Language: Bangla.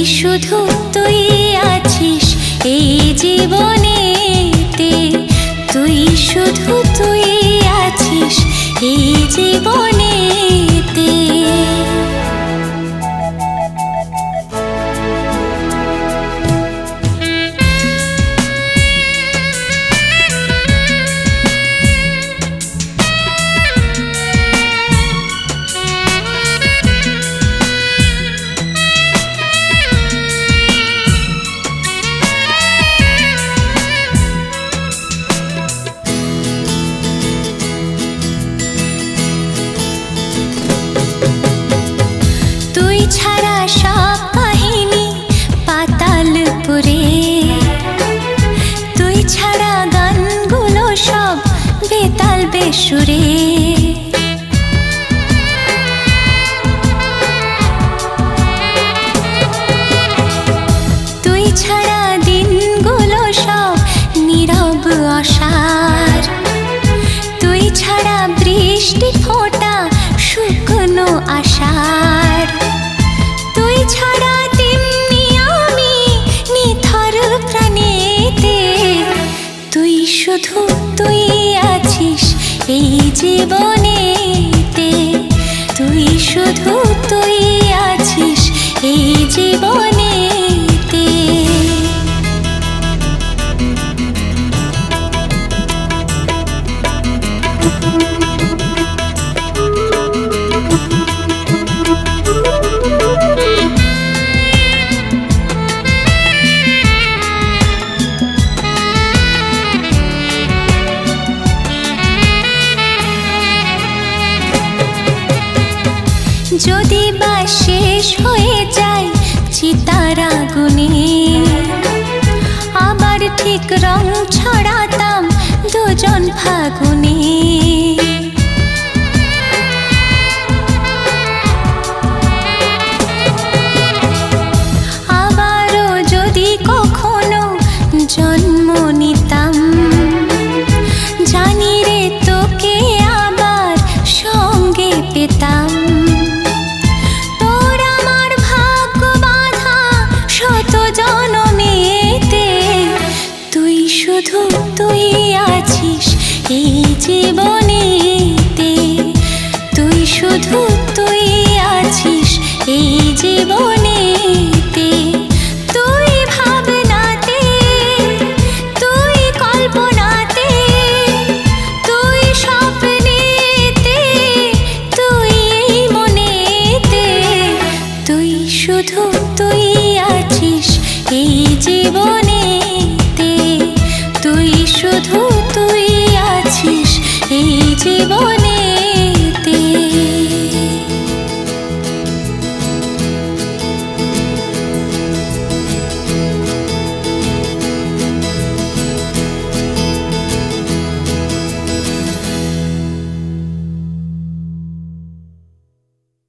শুধু তুই আছিস এই জীবনেতে, তুই শুধু তুই আছিস এই জীবনেতে। ছাড়া সব কাহিনী পাতালপুরে, তুই ছাড়া গানগুলো সব বেতাল বেসুরে। তুই ছাড়া দিনগুলো সব নীরব অসার, তুই ছাড়া বৃষ্টি ফোঁটা শুকনো আষাঢ়, তুই ছাড়া তেমনি আমি নিথর প্রাণেতে, তুই শুধু তুই আছিস এই জীবনেতে, তুই শুধু তুই আছিস এই জীবনেতে। যদি বা শেষ হয়ে যায় চিতার আগুনে, আবার ঠিক রং ছড়াতাম দুজন ফাগুনে। আবারও যদি কখনো জন্ম নিতাম, জানি রে তোকে আবার সঙ্গে পেতাম। শুধু তুই আছিস এই জীবনেতে, তুই শুধু তুই আছিস এই জীবনেতে। তুই ভাবনাতে, তুই কল্পনাতে, তুই স্বপ্নেতে, তুই এই মনেতে, তুই শুধু তুই আছিস এই জীবনেতে, তুই শুধু তুই আছিস এই জীবনে।